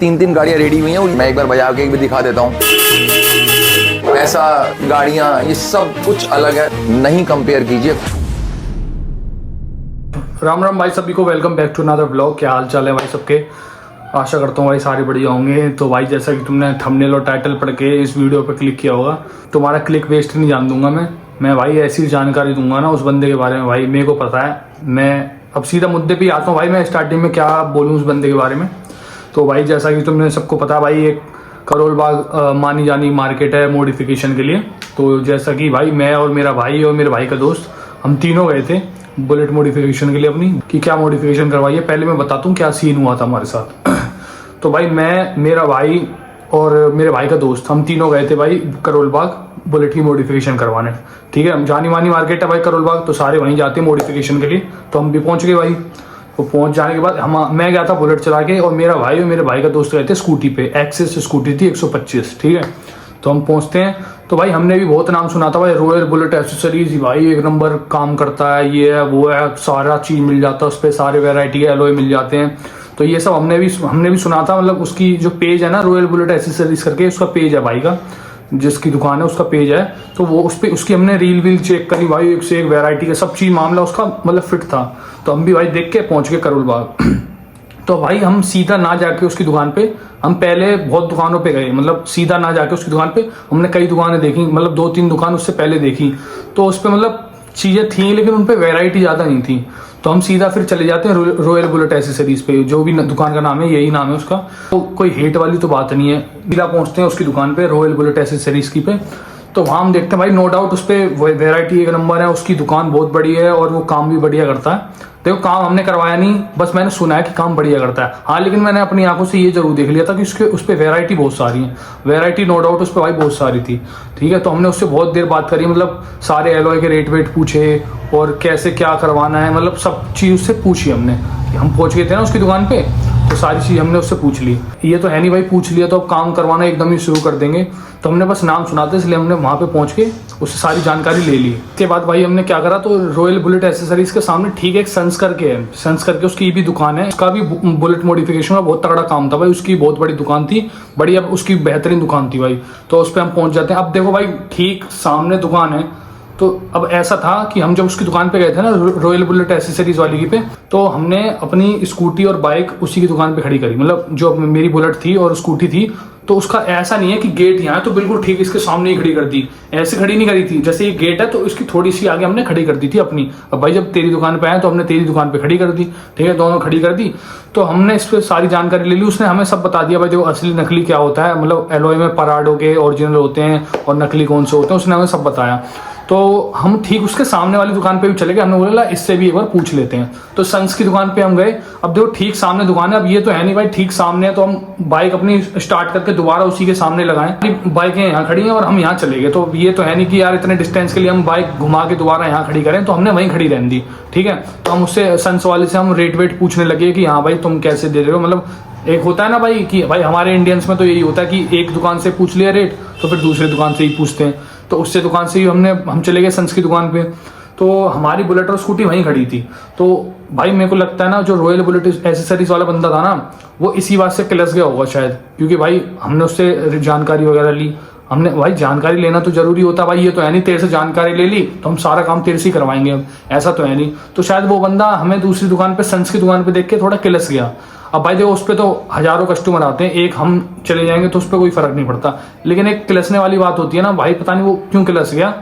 3 गाड़ियां रेडी हुई हैं, मैं एक बार बजा के भी दिखा देता हूँ। ऐसा गाड़ियां, ये सब कुछ अलग है, नहीं कंपेयर कीजिए। राम राम भाई सभी को, welcome back to another blog. क्या हाल चाल है भाई सबके? आशा करता हूँ भाई सारे बढ़िया होंगे। तो भाई जैसा कि तुमने थंबनेल और टाइटल पढ़ के इस वीडियो पर क्लिक किया होगा, तुम्हारा क्लिक वेस्ट नहीं जान दूंगा मैं भाई ऐसी जानकारी दूंगा ना उस बंदे के बारे में। भाई मेरे को पता है, मैं अब सीधा मुद्दे पे आता हूँ भाई। मैं स्टार्टिंग में क्या बोलूँ उस बंदे के बारे में। तो भाई जैसा कि तुमने सबको पता है भाई, एक करोल बाग मानी जानी मार्केट है मॉडिफिकेशन के लिए। तो जैसा कि भाई मैं और मेरा भाई और मेरे भाई का दोस्त, हम तीनों गए थे बुलेट मॉडिफिकेशन के लिए अपनी, कि क्या मॉडिफिकेशन करवाई है। पहले मैं बताता हूँ क्या सीन हुआ था हमारे साथ। तो भाई मैं, मेरा भाई और मेरे भाई का दोस्त, हम तीनों गए थे भाई करोल बाग बुलेट की मॉडिफिकेशन करवाने। ठीक है, जानी मानी मार्केट है भाई करोल बाग, तो सारे वहीं जाते हैं मॉडिफिकेशन के लिए। तो हम भी पहुंच गए भाई। तो पहुंच जाने के बाद मैं गया था बुलेट चला के, और मेरा भाई और मेरे भाई का दोस्त गए थे स्कूटी पे। एक्सेस स्कूटी थी 125। ठीक है, तो हम पहुंचते हैं। तो भाई हमने भी बहुत नाम सुना था भाई, रॉयल बुलेट एसेसरीज भाई एक नंबर काम करता है, ये है वो है, सारा चीज मिल जाता है उस पर, सारे वेराइटी के एलॉय मिल जाते हैं। तो ये सब हमने भी सुना था। मतलब उसकी जो पेज है ना, रॉयल बुलेट एसेसरीज करके उसका पेज है भाई का, जिसकी दुकान है उसका पेज है। तो वो उस पे उसकी हमने रील वील चेक करी भाई, एक से एक वैरायटी का सब चीज मामला उसका मतलब फिट था। तो हम भी भाई देख के पहुंच गए करोल बाग। तो भाई हम सीधा ना जाके उसकी दुकान पे, हम पहले बहुत दुकानों पे गए, मतलब सीधा ना जाके उसकी दुकान पे हमने कई दुकानें देखी, मतलब 2-3 दुकान उससे पहले देखी। तो उस पे मतलब चीजें थी, लेकिन उन पे वैरायटी ज्यादा नहीं थी। तो हम सीधा फिर चले जाते हैं रॉयल बुलेट एसेसरीज पे, जो भी दुकान का नाम है यही नाम है उसका। तो कोई हेट वाली तो बात नहीं है। सीधा पहुंचते हैं उसकी दुकान पे, रॉयल बुलेट एसेसरीज की पे। तो वहां हम देखते हैं भाई, नो डाउट उस पर वेरायटी एक नंबर है, उसकी दुकान बहुत बड़ी है और वो काम भी बढ़िया करता है। देखो काम हमने करवाया नहीं, बस मैंने सुना है कि काम बढ़िया करता है। हाँ, लेकिन मैंने अपनी आंखों से ये जरूर देख लिया था कि उस पर वेरायटी बहुत सारी है। वेरायटी नो डाउट उस पर भाई बहुत सारी थी। ठीक है, तो हमने उससे बहुत देर बात करी, मतलब सारे एलॉय के रेट वेट पूछे और कैसे क्या करवाना है, मतलब सब चीज़ उससे पूछी हमने। हम पहुंच गए थे ना उसकी दुकान पे, तो सारी चीज़ हमने उससे पूछ ली। ये तो है नहीं भाई पूछ लिया तो अब काम करवाना एकदम ही शुरू कर देंगे। तो हमने बस नाम सुना था, इसलिए हमने वहाँ पे पहुँच के उससे सारी जानकारी ले ली। इसके बाद भाई हमने क्या करा, तो रॉयल बुलेट एसेसरीज के सामने ठीक है एक सन्स करके है, सन्स करके उसकी भी दुकान है। उसका भी बुलेट मॉडिफिकेशन का बहुत तगड़ा काम था भाई, उसकी बहुत बड़ी दुकान थी, बढ़िया उसकी बेहतरीन दुकान थी भाई। तो उस पर हम पहुँच जाते हैं। अब देखो भाई ठीक सामने दुकान है। तो अब ऐसा था कि हम जब उसकी दुकान पे गए थे ना रॉयल बुलेट एसेसरीज वाली की पे, तो हमने अपनी स्कूटी और बाइक उसी की दुकान पे खड़ी करी। मतलब जो मेरी बुलेट थी और स्कूटी थी, तो उसका ऐसा नहीं है कि गेट यहाँ है तो बिल्कुल ठीक इसके सामने ही खड़ी कर दी, ऐसे खड़ी नहीं करी थी। जैसे ये गेट है तो इसकी थोड़ी सी आगे हमने खड़ी कर दी थी अपनी। अब भाई जब तेरी दुकान पे आए तो हमने तेरी दुकान पे खड़ी कर दी। ठीक है, दोनों खड़ी कर दी। तो हमने इस पर सारी जानकारी ले ली। उसने हमें सब बता दिया भाई, जो असली नकली क्या होता है, मतलब एलॉय में पराडो के ओरिजिनल होते हैं और नकली कौन से होते हैं, उसने हमें सब बताया। तो हम ठीक उसके सामने वाली दुकान पे भी चले गए। हमने बोला इससे भी एक बार पूछ लेते हैं। तो सन्स की दुकान पे हम गए। अब देखो ठीक सामने दुकान है, अब ये तो है नहीं भाई ठीक सामने है, तो हम बाइक अपनी स्टार्ट करके दोबारा उसी के सामने लगाएं। बाइकें यहाँ खड़ी हैं और हम यहाँ चले गए। तो ये तो है नहीं कि यार इतने डिस्टेंस के लिए हम बाइक घुमा के दोबारा यहाँ खड़ी करें, तो हमने वहीं खड़ी रहने दी। ठीक है, तो हम उससे सन्स वाले से हम रेट वेट पूछने लगे कि हाँ भाई तुम कैसे दे रहे हो। मतलब एक होता है ना भाई कि भाई हमारे इंडियंस में तो यही होता है कि एक दुकान से पूछ लिया रेट तो फिर दूसरे दुकान से ही पूछते हैं। तो उससे दुकान से ही हम चले गए सन्स की दुकान पे। तो हमारी बुलेट और स्कूटी वहीं खड़ी थी। तो भाई मेरे को लगता है ना, जो रॉयल बुलेट एसेसरीज वाला बंदा था ना, वो इसी बात से किलस गया होगा शायद, क्योंकि भाई हमने उससे जानकारी वगैरह ली। हमने भाई जानकारी लेना तो जरूरी होता है भाई, ये तो है नहीं तेरे से जानकारी ले ली तो हम सारा काम तेरे से ही करवाएंगे, अब ऐसा तो है नहीं। तो शायद वो बंदा हमें दूसरी दुकान पे सन्स की दुकान पे देख के थोड़ा किलस गया। अब भाई देखो उस पर तो हजारों कस्टमर आते हैं, एक हम चले जाएंगे तो उस पर कोई फर्क नहीं पड़ता, लेकिन एक किलसने वाली बात होती है ना भाई। पता नहीं वो क्यों किलस गया,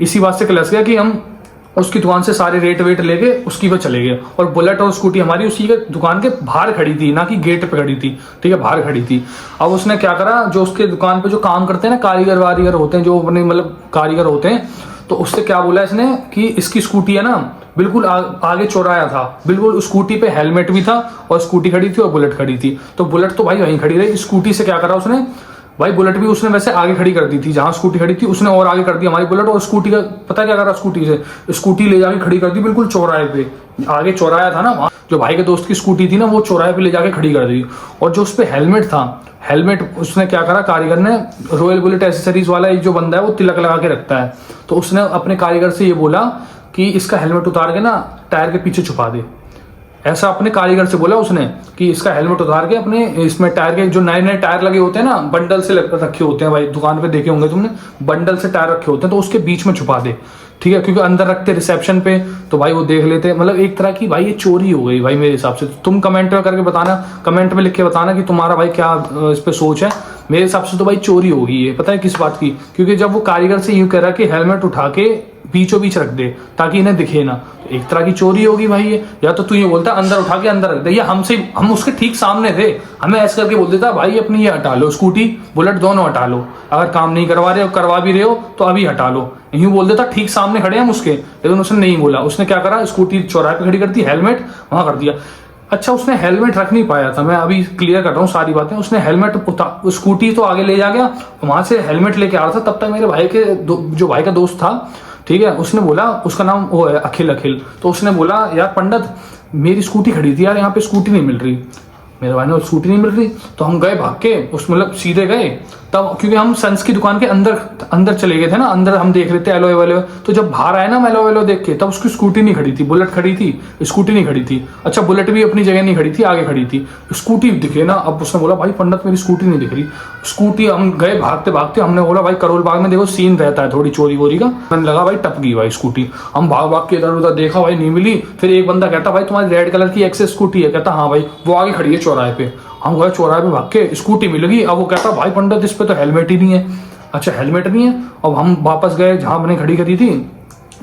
इसी बात से किलस गया कि हम उसकी दुकान से सारे रेट वेट लेके उसकी पे चले गए। और बुलेट और स्कूटी हमारी उसी के दुकान के बाहर खड़ी थी, ना कि गेट पे खड़ी थी। ठीक है, बाहर खड़ी थी। अब उसने क्या करा, जो उसके दुकान पे जो काम करते हैं ना कारीगर वारीगर होते हैं, जो अपने मतलब कारीगर होते हैं, तो उससे क्या बोला इसने कि इसकी स्कूटी है ना बिल्कुल आगे चौराया था, बिल्कुल स्कूटी पे हेलमेट भी था और स्कूटी खड़ी थी और बुलेट खड़ी थी। तो बुलेट तो भाई वहीं खड़ी रही। स्कूटी से क्या करा उसने भाई, बुलेट भी उसने वैसे आगे खड़ी कर दी थी, जहां स्कूटी खड़ी थी उसने और आगे कर दी हमारी बुलेट। और स्कूटी का पता क्या करा, स्कूटी से स्कूटी ले जाके खड़ी कर दी बिल्कुल चौराहे पे। आगे चौराया था ना, जो भाई के दोस्त की स्कूटी थी ना, वो चौराहे पे ले जाके खड़ी कर दी। और जो उस पर हेलमेट था, हेलमेट उसने क्या करा, कारीगर ने, रॉयल बुलेट एसेसरीज वाला जो बंदा है वो तिलक लगा के रखता है, तो उसने अपने कारीगर से ये बोला कि इसका हेलमेट उतार के ना टायर के पीछे छुपा दे। ऐसा अपने कारीगर से बोला उसने कि इसका हेलमेट उतार के अपने इसमें टायर के जो नए नए टायर लगे होते हैं ना, बंडल से रखे होते हैं भाई, दुकान पे देखे होंगे तुमने, बंडल से टायर रखे होते हैं, तो उसके बीच में छुपा दे, ठीक है, क्योंकि अंदर रखते रिसेप्शन पे तो भाई वो देख लेते, मतलब एक तरह की भाई ये चोरी हो गई भाई मेरे हिसाब से। तुम कमेंट में करके बताना, कमेंट में लिख के बताना कि तुम्हारा भाई क्या इस पे सोच है। मेरे हिसाब से तो भाई चोरी हो गई है, पता है किस बात की, क्योंकि जब वो कारीगर से यूं कह रहा कि हेलमेट उठा के बीचों बीच रख दे ताकि इन्हें दिखे ना, तो एक तरह की चोरी होगी भाई ये। या तो तू ये बोलता अंदर उठा के अंदर रख दे, या हम उसके ठीक सामने थे, हमें ऐसे करके बोल देता भाई अपनी ये हटा लो, स्कूटी बुलेट दोनों हटा लो, अगर काम नहीं करवा रहे हो, करवा भी रहे हो तो अभी हटा लो, यूं बोल देता, ठीक सामने खड़े हम उसके। लेकिन उसने नहीं बोला, उसने क्या करा, स्कूटी चौराहे पे खड़ी कर दी, हेलमेट वहां कर दिया। अच्छा उसने हेलमेट रख नहीं पाया था, मैं अभी क्लियर कर रहा हूँ सारी बातें। उसने हेलमेट स्कूटी तो आगे ले जा गया, वहां से हेलमेट लेके आ रहा था, तब तक मेरे भाई के जो भाई का दोस्त था, ठीक है, उसने बोला, उसका नाम वो है अखिल, तो उसने बोला यार पंडित मेरी स्कूटी खड़ी थी यार, यहाँ पे स्कूटी नहीं मिल रही। मेरे भाई ने स्कूटी नहीं मिल रही, तो हम गए भाग के, उस मतलब सीधे गए तब, क्योंकि हम सन्स की दुकान के अंदर चले गए थे ना, अंदर हम देख रहे थे एलोए वेलो, तो जब बाहर आए ना एलोए वेलो देख के, तब उसकी स्कूटी नहीं खड़ी थी, बुलेट खड़ी थी, स्कूटी नहीं खड़ी थी। अच्छा बुलेट भी अपनी जगह नहीं खड़ी थी, आगे खड़ी थी, स्कूटी दिखे ना। अब उसने बोला भाई पंडित मेरी स्कूटी नहीं दिख रही, स्कूटी हम गए भागते भागते, हमने बोला भाई करोल बाग में देखो सीन रहता है थोड़ी चोरी वोरी का, मैंने लगा भाई टप गई भाई स्कूटी। हम भाग भाग के इधर उधर देखा भाई नहीं मिली, फिर एक बंदा कहता भाई तुम्हारी रेड कलर की एक्सेस स्कूटी है, कहता हाँ भाई वो आगे खड़ी है चौराहे पे। हम गए चौराहे पे भाग के, स्कूटी मिल गई। अब वो कहता भाई पंडित इस पे तो हेलमेट ही नहीं है। अच्छा हेलमेट नहीं है, अब हम वापस गए जहां मैंने खड़ी करी थी,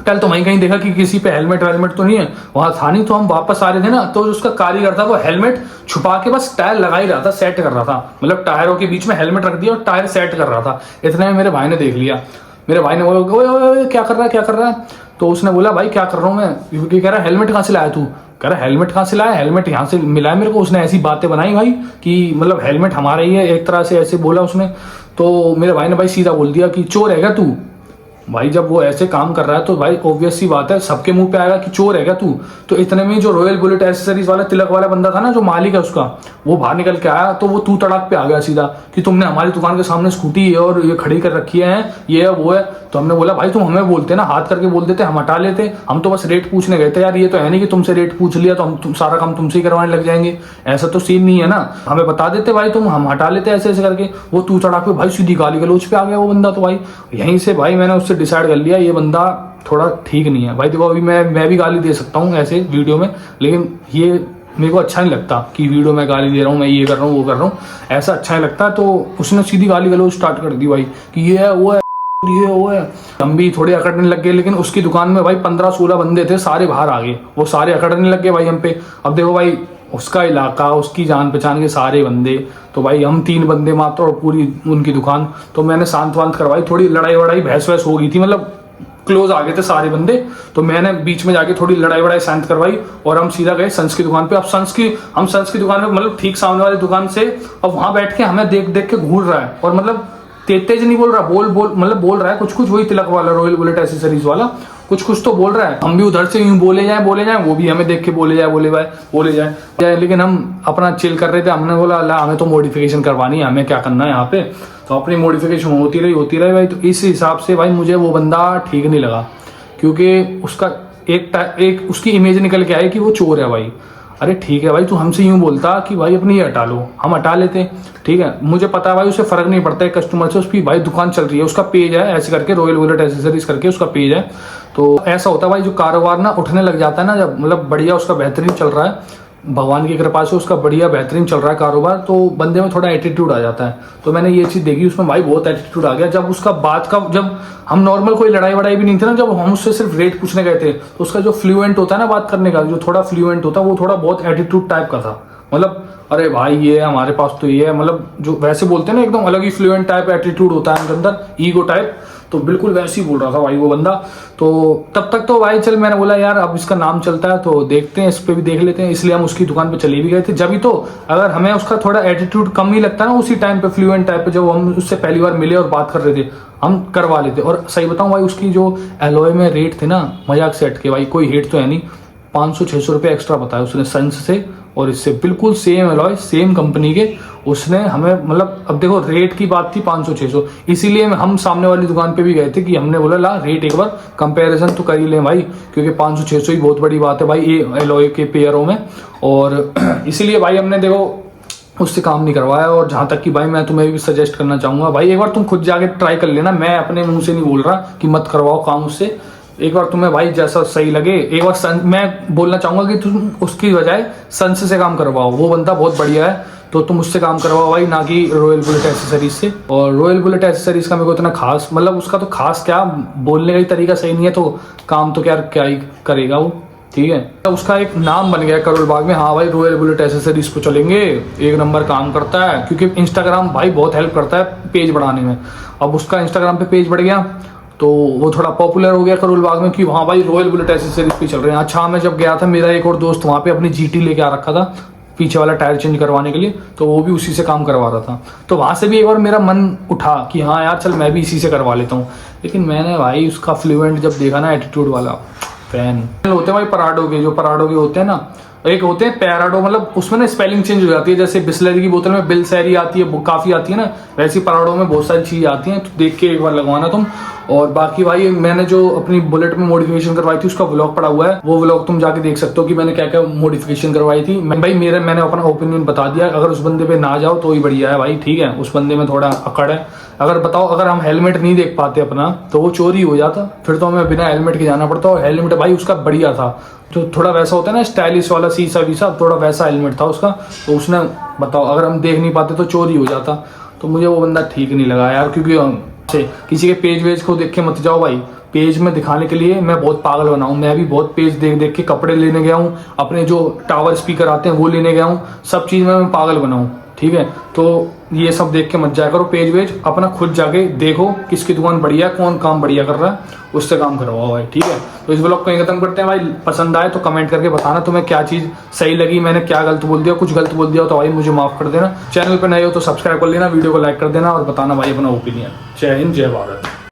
कल तो वहीं कहीं देखा कि किसी पे हेलमेट तो नहीं है, वहां था नहीं। तो हम वापस आ रहे थे ना, तो उसका कारीगर था वो हेलमेट छुपा के बस टायर लगा ही रहा था, सेट कर रहा था, मतलब टायरों के बीच में हेलमेट रख दिया और टायर सेट कर रहा था। इतने में मेरे भाई ने देख लिया, मेरे भाई ने बोला ओए क्या कर रहा है। तो उसने बोला भाई क्या कर रहा हूँ मैं, क्योंकि कह रहा हेलमेट कहाँ से लाया तू, कह रहा हेलमेट कहाँ से लाया, हेलमेट यहाँ से मिला है मेरे को। उसने ऐसी बातें बनाई भाई कि मतलब हेलमेट हमारा ही है, एक तरह से ऐसे बोला उसने। तो मेरे भाई ने भाई सीधा बोल दिया कि चोर है क्या तू। भाई जब वो ऐसे काम कर रहा है तो भाई ऑब्वियस सी बात है सबके मुंह पे आएगा कि चोर है क्या तू। तो इतने में जो रॉयल बुलेट एसेसरीज वाला तिलक वाला बंदा था ना, जो मालिक है उसका, वो बाहर निकल के आया, तो वो तू तड़ाक पे आ गया सीधा कि तुमने हमारी दुकान के सामने स्कूटी है और ये खड़ी कर रखी है, ये है वो है। तो हमने बोला भाई तुम हमें बोलते ना, हाथ करके बोल देते, हम हटा लेते, हम तो बस रेट पूछने गए थे यार, ये तो है नहीं कि तुमसे रेट पूछ लिया तो हम सारा काम तुमसे ही करवाने लग जाएंगे, ऐसा तो सीन नहीं है ना, हमें बता देते भाई तुम, हम हटा लेते ऐसे ऐसे करके। वो तू तड़ाक पे भाई सीधी गाली गलौज पे आ गया वो बंदा। तो भाई यहीं से भाई मैंने उससे डिसाइड कर लिया ये बंदा थोड़ा ठीक नहीं है भाई। देखो अभी मैं भी गाली दे सकता हूँ ऐसे वीडियो में, लेकिन ये मेरे को अच्छा नहीं लगता कि वीडियो में गाली दे रहा हूँ, मैं ये कर रहा हूँ वो कर रहा हूँ, ऐसा अच्छा नहीं लगता। तो उसने सीधी गाली गलौज स्टार्ट कर दी भाई कि ये है वो है ये वो है। हम भी थोड़े अकड़ने लग गए, लेकिन उसकी दुकान में भाई 15-16 बंदे थे, सारे बाहर आ गए, वो सारे अकड़ने लग गए भाई हम पे। अब देखो भाई उसका इलाका, उसकी जान पहचान के सारे बंदे, तो भाई हम 3 बंदे मात्र और पूरी उनकी दुकान। तो मैंने शांत वांत करवाई, थोड़ी लड़ाई वड़ाई बहस वहस हो गई थी, मतलब क्लोज आ गए थे सारे बंदे। तो मैंने बीच में जाके थोड़ी लड़ाई वड़ाई शांत करवाई और हम सीधा गए सन्स की दुकान पे। अब हम सन्स की दुकान पे मतलब ठीक सामने वाली दुकान से, अब वहां बैठ के हमें देख देख के घूर रहा है, और मतलब तेज नहीं बोल रहा, मतलब बोल रहा है कुछ वही तिलक वाला रॉयल बुलेट एसेसरीज वाला कुछ तो बोल रहा है। हम भी उधर से यूं बोले जाए, वो भी हमें देख के बोले जाए। लेकिन हम अपना चिल कर रहे थे। हमने बोला अल्लाह हमें तो मॉडिफिकेशन करवानी है, हमें क्या करना है यहाँ पे। तो अपनी मॉडिफिकेशन होती रही भाई। तो इस हिसाब से भाई मुझे वो बंदा ठीक नहीं लगा, क्योंकि उसका एक उसकी इमेज निकल के आई कि वो चोर है भाई। अरे ठीक है भाई, तू हमसे यूं बोलता कि भाई अपनी ये हटा लो, हम हटा लेते, ठीक है। मुझे पता है भाई उसे फर्क नहीं पड़ता है कस्टमर से, उसकी भाई दुकान चल रही है, उसका पेज है ऐसे करके, रॉयल बुलेट एसेसरीज करके उसका पेज है। तो ऐसा होता है भाई, जो कारोबार ना उठने लग जाता है ना, जब मतलब बढ़िया उसका बेहतरीन चल रहा है, भगवान की कृपा से उसका बढ़िया बेहतरीन चल रहा है कारोबार, तो बंदे में थोड़ा एटीट्यूड आ जाता है। तो मैंने ये चीज़ देखी उसमें भाई, बहुत एटीट्यूड आ गया। जब उसका बात का, जब हम नॉर्मल कोई लड़ाई वड़ाई भी नहीं थी ना, जब हम उससे सिर्फ रेट पूछने गए थे, तो उसका जो फ्लुएंट होता है ना बात करने का, जो थोड़ा फ्लुएंट होता है, वो थोड़ा बहुत एटीट्यूड टाइप का था। मतलब अरे भाई ये है हमारे पास तो ये है, मतलब जो वैसे बोलते हैं ना एकदम अलग ही फ्लुएंट टाइप एटीट्यूड होता है उनके अंदर, ईगो टाइप, तो बिल्कुल वैसे ही बोल रहा था भाई वो बंदा। तो तब तक तो भाई चल, मैंने बोला यार अब इसका नाम चलता है तो देखते हैं, इस पे भी देख लेते हैं, इसलिए हम उसकी दुकान पे चले भी गए थे। जब ही तो अगर हमें उसका थोड़ा एटीट्यूड कम ही लगता ना उसी टाइम पे, फ्लुएंट टाइप पे, जब हम उससे पहली बार मिले और बात कर रहे थे, हम करवा लेते। और सही बताऊं भाई, उसकी जो एलॉय में रेट थे ना, मजाक से हट के भाई, कोई हेट तो है नहीं, 500-600 रुपये एक्स्ट्रा बताया उसने सन्स से और इससे बिल्कुल सेम अलॉय, सेम कंपनी के। उसने हमें मतलब, अब देखो रेट की बात थी 500-600, इसीलिए हम सामने वाली दुकान पे भी गए थे कि हमने बोला ला रेट एक बार कंपैरिजन तो कर ही लें भाई, क्योंकि 500-600 ही बहुत बड़ी बात है भाई ये अलॉय के पेयरों में। और इसीलिए भाई हमने देखो उससे काम नहीं करवाया। और जहाँ तक कि भाई मैं तुम्हें भी सजेस्ट करना चाहूँगा भाई, एक बार तुम खुद जाके ट्राई कर लेना, मैं अपने मुंह से नहीं बोल रहा कि मत करवाओ काम उससे। एक बार तुम्हें भाई जैसा सही लगे, एक बार मैं बोलना चाहूँगा कि तुम उसकी बजाय संस से काम करवाओ, वो बंदा बहुत बढ़िया है, तो तुम उससे काम करवाओ भाई, ना कि रॉयल बुलेट एसेसरीज से। और रॉयल बुलेट एसेसरीज का मेरे को इतना खास, मतलब उसका तो खास क्या, बोलने का ही तरीका सही नहीं है, तो काम तो क्या ही करेगा वो, ठीक है। तो उसका एक नाम बन गया करोल बाग में, हाँ भाई रॉयल बुलेट एसेसरीज को चलेंगे, एक नंबर काम करता है, क्योंकि इंस्टाग्राम भाई बहुत हेल्प करता है पेज बढ़ाने में। अब उसका इंस्टाग्राम पे पेज बढ़ गया तो वो थोड़ा पॉपुलर हो गया करोल बाग में कि वहाँ भाई रॉयल बुलेट एसेसरीज पे चल रहे हैं। अच्छा, मैं जब गया था, मेरा एक और दोस्त वहाँ पे अपनी GT लेके आ रखा था पीछे वाला टायर चेंज करवाने के लिए, तो वो भी उसी से काम करवा रहा था। तो वहाँ से भी एक बार मेरा मन उठा कि हाँ यार चल मैं भी इसी से करवा लेता हूँ। लेकिन मैंने भाई उसका फ्लुएंट जब देखा ना, एटीट्यूड वाला फैन होते हैं भाई पराडो के, जो पराडो के होते हैं ना, एक होते हैं पैराडो, मतलब उसमें ना स्पेलिंग चेंज हो जाती है, जैसे बिस्लरी की बोतल में बिलसैरी आती है, काफी आती है ना, वैसी पराडो में बहुत सारी चीजें आती हैं, तो देख के एक बार लगवाना तुम। और बाकी भाई मैंने जो अपनी बुलेट में मॉडिफिकेशन करवाई थी उसका व्लॉग पड़ा हुआ है, वो व्लॉग तुम जाके देख सकते हो कि मैंने क्या क्या मॉडिफिकेशन करवाई थी। भाई मैंने अपना ओपिनियन बता दिया, अगर उस बंदे पे ना जाओ तो ही बढ़िया है भाई, ठीक है। उस बंदे में थोड़ा अकड़ है। अगर बताओ, अगर हम हेलमेट नहीं देख पाते अपना तो वो चोरी हो जाता, फिर तो हमें बिना हेलमेट के जाना पड़ता। और हेलमेट भाई उसका बढ़िया था, तो थोड़ा वैसा होता है ना स्टाइलिश वाला, शीशा वीसा, थोड़ा वैसा हेलमेट था उसका। तो उसने बताओ अगर हम देख नहीं पाते तो चोरी हो जाता, तो मुझे वो बंदा ठीक नहीं लगा यार। क्योंकि किसी के पेज वेज को देख के मत जाओ भाई, पेज में दिखाने के लिए मैं बहुत पागल बना हूँ। मैं भी बहुत पेज देख के कपड़े लेने गया हूँ, अपने जो टावर स्पीकर आते हैं वो लेने गया हूँ, सब चीज़ में मैं पागल बना हूँ, ठीक है। तो ये सब देख के मत जाया करो पेज वेज, अपना खुद जाके देखो किसकी दुकान बढ़िया, कौन काम बढ़िया कर रहा है, उससे काम करवाओ भाई, ठीक है। तो इस ब्लॉग को यहीं खत्म करते हैं भाई। पसंद आए तो कमेंट करके बताना तुम्हें क्या चीज़ सही लगी, मैंने क्या गलत बोल दिया, कुछ गलत बोल दिया तो भाई मुझे माफ़ कर देना। चैनल पर नए हो तो सब्सक्राइब कर लेना, वीडियो को लाइक कर देना और बताना भाई अपना ओपिनियन। जय हिंद, जय भारत।